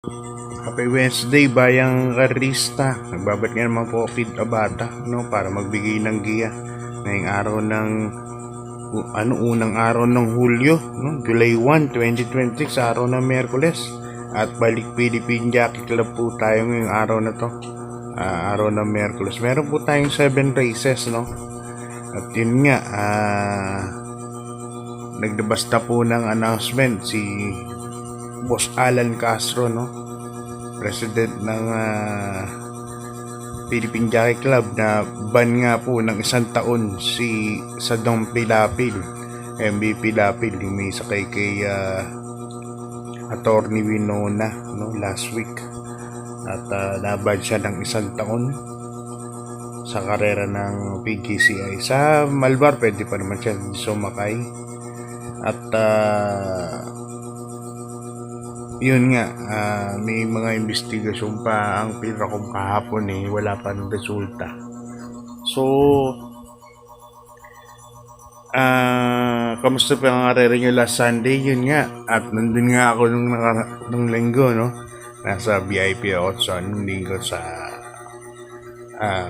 Happy Wednesday, bayang karista. Nagbabat nga naman po Kid Abata, no, para magbigay ng giya ngayong araw ng unang araw ng Hulyo, no, July 1, 2026, araw ng Miyerkules. At balik Philippine Jockey Club po tayo ngayong araw na to. Araw ng Miyerkules. Meron po tayong 7 races, no. At yun nga, nagbasta po ng announcement si Boss Alan Castro, no, president ng Philippine Jockey Club, na ban nga po ng 1 taon si Sadong Pilapil, MVP Pilapil, yung may sakay kay Attorney Winona, no, last week. At naban siya ng 1 taon sa karera ng PGCI. Sa Malbar pwede pa naman siya sumakay. At yun nga, may mga investigasyon pa ang pinakong kahapon, wala pa ng resulta. So, kamusta pa ang karera nyo last Sunday? Yun nga, at nandun nga ako nung linggo, no? Nasa VIP ako sa linggo sa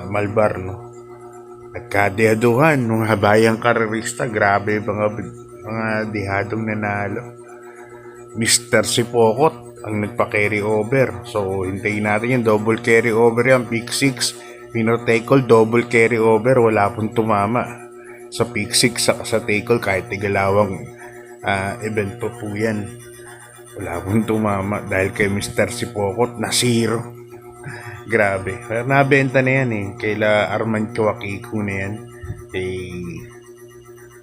Malbar, no? Nagkadehaduhan nung habayang karerista. Grabe mga dihadong nanalo. Mr. Sipokot ang nagpa-carry over. So, hintayin natin yung double carry over yan. Pick 6, winner tackle, double carry over. Wala pong tumama sa pick 6 sa tackle, kahit tigalawang event po yan. Wala pong tumama dahil kay Mr. Sipokot na 0. Grabe. Pero nabenta na yan Kaila Arman Chuaquico na yan.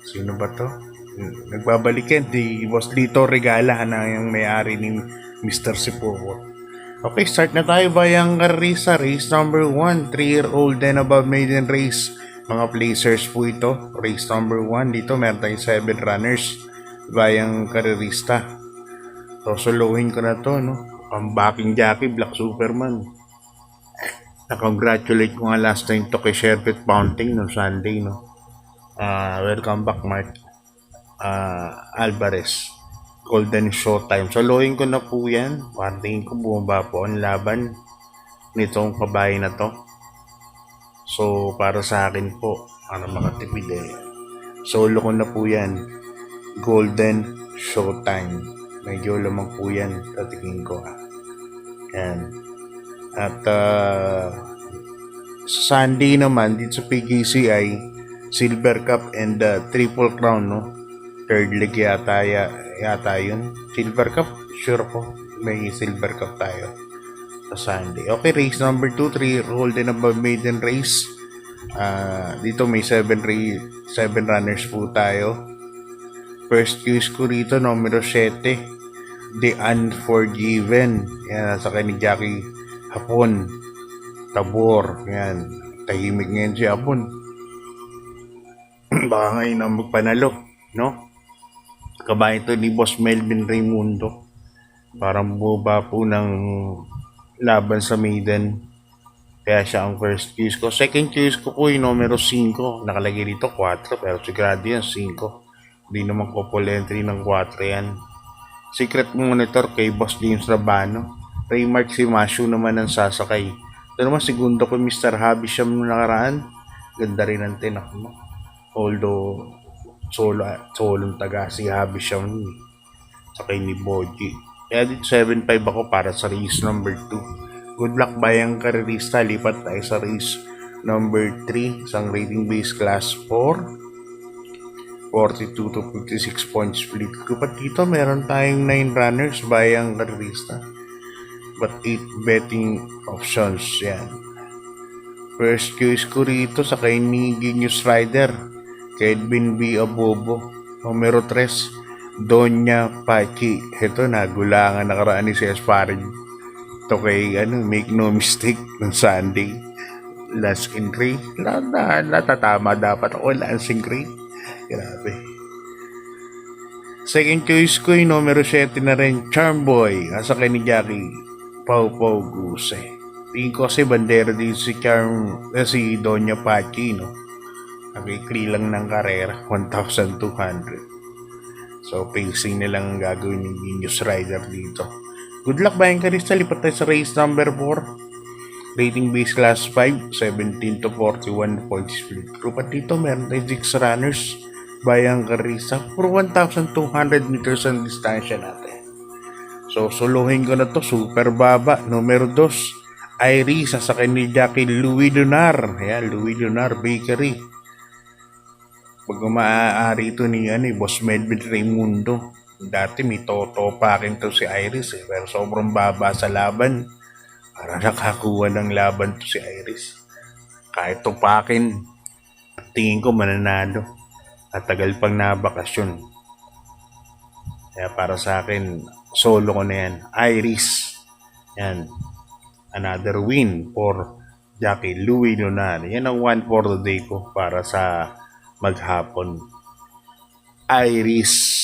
Sino ba to? Nagbabalikan di Boss Lito Regala na yung may-ari ni Mr. Sipokot. Okay, start na tayo. Bayang karisa, race number 1, 3-year-old and above maiden race. Mga placers po ito. Race number 1, dito meron tayong 7 runners. Bayang karerista. So, solohin ko na to, no? Ang backing jockey, Black Superman. Na-congratulate ko nga last time to kay Sherbet Pounting no Sunday, no? Welcome back, Mark Alvarez. Golden Showtime. Solohin ko na po yan. Parting ko bumaba po ang laban nitong kabahay na to. So, para sa akin po, para makatipid solo ko na po yan. Golden Showtime. Medyo lamang po yan sa tingin ko. Yan. At Sunday naman dito sa PGCI, Silver Cup and Triple Crown, no? Third leg yata yun. Silver Cup, sure ko may Silver Cup tayo sa Sunday. Okay, race number 2, 3-year-old and above maiden race. Dito may 7 runners po tayo. First choice ko rito, numero 7, The Unforgiven. Yan, sa ni Jackie Hapon Tabor. Yan, tahimik ngayon si Hapon. Baka ngayon ang magpanalo, no? Kabayan ito ni Boss Melvin Raimundo. Parang buba po ng laban sa maiden. Kaya siya ang first choice ko. Second choice ko po yung numero 5. Nakalagay dito 4, pero sigurado yan 5. Hindi naman couple entry ng 4 yan. Secret monitor kay Boss James Rabano. Raymark si Mashu naman ang sasakay. Ito naman segundo ko Mr. Habisham nung nakaraan. Ganda rin ang tinak mo. Although solong taga si Habisham sakay ni Boji. Kaya dito 7-5 ako para sa race number 2. Good luck bayang karerista. Lipat tayo sa race number 3, isang rating base class 4, 42 to 56 points split. Kapat dito meron tayong 9 runners bayang karerista, but 8 betting options. Yan. First choice ko rito sa kay ni Genius Rider, kay Edwin B. Abobo. Numero 3, Doña Pachi. Ito, nagulangan nakaraan ni si Esparib. Ito kay Make No Mistake ng Sunday. Last in Gray. Natatama dapat ako last in Gray. Grabe. Second choice ko yung numero 7 na rin, Charm Boy. Nasa kay ni Jackie Pau Guse. Tingin ko kasi bandera din si si Doña Pachi, no? Nag-ikli lang ng karera, 1,200. So, pacing nilang gagawin yung Genius Rider dito. Good luck Bayang Karista, lipat tayo sa race number 4. Rating base class 5, 17 to 41 points split group. At dito meron tayo 6 runners Bayang Karista for 1,200 meters ang distansya natin. So suluhin ko na to, super baba. Numero 2, Iris, sasakay ni Jackie Louis Lunar. Ayan, Louis Lunar Bakery. Pag maaari ito ni Boss Melvin Raimundo. Dati may totopakin to si Iris pero sobrang baba sa laban. Para nakakuha ng laban to si Iris. Kahit tupakin, tingin ko mananalo. At tagal pang nabakasyon. Kaya para sa akin, solo ko na yan. Iris. Yan. Another win for Jackie Louis Lunar. Yan ang one for the day ko para sa maghapon. Iris.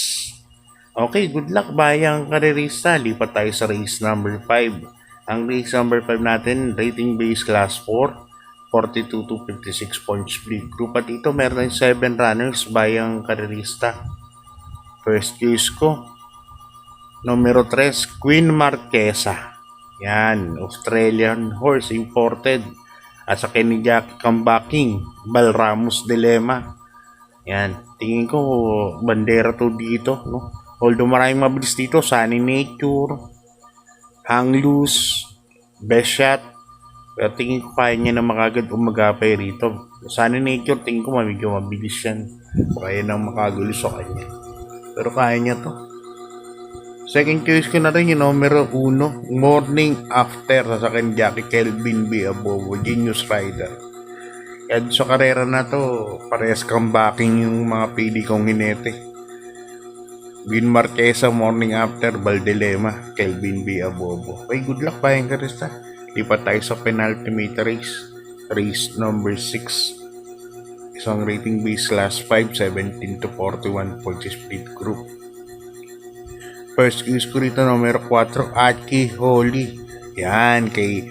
Okay, good luck Bayang Karerista. Lipat tayo sa race number 5. Ang race number 5 natin, rating base class 4, 42 to 56 points split group. At ito meron 7 runners Bayang Karerista. First choice ko, numero 3, Queen Marquesa. Yan, Australian horse imported. At sa ni Jackie Cambaking, Balramos Dilemma. Yan, tingin ko bandera to dito, no? Although maraming mabilis dito, Sunny Nature, Hang Loose, Best Shot. Pero tingin ko kaya niya na makagad umagapay rito. Sunny Nature, tingin ko medyo mabilis yan. Kaya nang makagulo sa kanya. Pero kaya niya to. Second choice ko na rin yung numero 1, Morning After. Sa akin, Jackie Kelvin B. Abobo, Genius Rider. Kaya sa karera na to, parehas comebacking yung mga pili kong hinete. Queen Marquesa, Morning After, Baldelema, Kelvin B. Abobo. Okay, good luck Bayang Karista. Lipat tayo sa penultimate race. Race number 6. Isang rating base class 5, 17 to 41 points split group. First choice ko rito, numero 4, Aki Holly. Yan, kay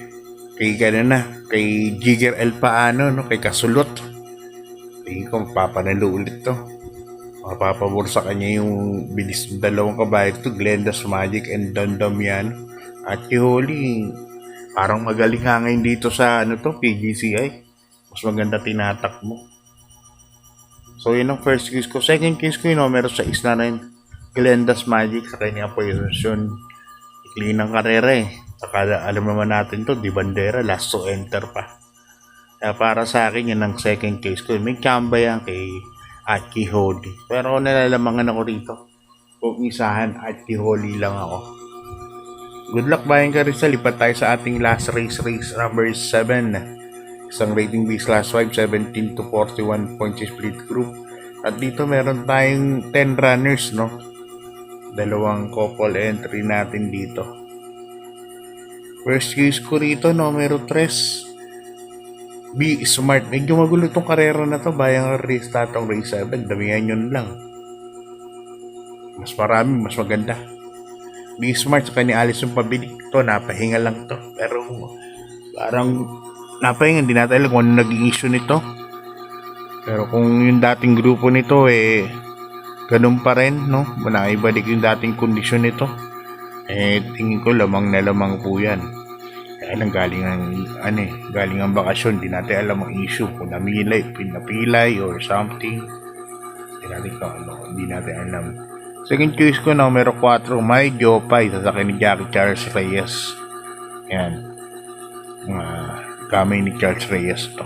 Jigger El Paano, no? Kay Kasulot. Tingin ko mapapanalo ulit to. Mapapabor sa kanya yung bilis ng dalawang kabayo to, Glenda's Magic and Don Damiano. At Holy, parang magaling nga ngayon dito sa PGCI. Mas maganda tinatak mo. So yun ang first choice ko. Second choice ko yung numero 6 na rin, Glenda's Magic sa kanya position. Clean ang karera eh. Saka alam naman natin to, di bandera, last to enter pa. Kaya para sa akin yan ang second choice ko. May kamba yan kay Aki Holly. Pero nalalamangan ako rito. Kung isahan, Aki Holly lang ako. Good luck Bayang Karista. Lipat tayo sa ating last race number 7. Isang rating base class 5, 17 to 41 points split group. At dito meron tayong 10 runners, no? Dalawang couple entry natin dito. First choice ko rito, numero 3, Be Smart. Medyo magulo itong karera na to. Bayang Karista itong race 7. Damihan yun lang. Mas marami, mas maganda. Be Smart sa kanya Alison Pabilik. Ito, napahinga lang to. Pero parang napahinga. Hindi natin alam kung ano naging issue nito. Pero kung yung dating grupo nito ganun pa rin, no? Ibalik yung dating kondisyon nito. Tingin ko lamang na lamang po yan. Kaya lang galing ang bakasyon, di natin alam ang issue, kung pinapilay or something. Hindi natin alam. Second choice ko, numero 4, May Jopay, sasakay ni Jackie Charles Reyes. Yan. Kamay ni Charles Reyes to.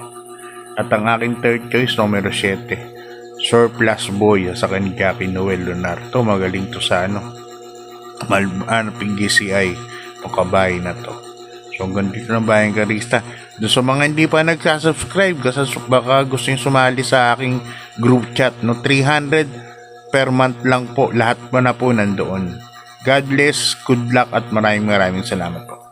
At ang aking third choice, numero 7, Surplus Boy, sasakay ni Jackie Noel Lunar. To magaling to sa PGCI, itong kabay na to. So hanggang dito na Bayang Karista. Doon sa mga hindi pa nagsasubscribe, kasi baka gusto nyo sumali sa aking group chat, no? 300 per month lang po. Lahat mo na po nandoon. God bless, good luck at maraming salamat po.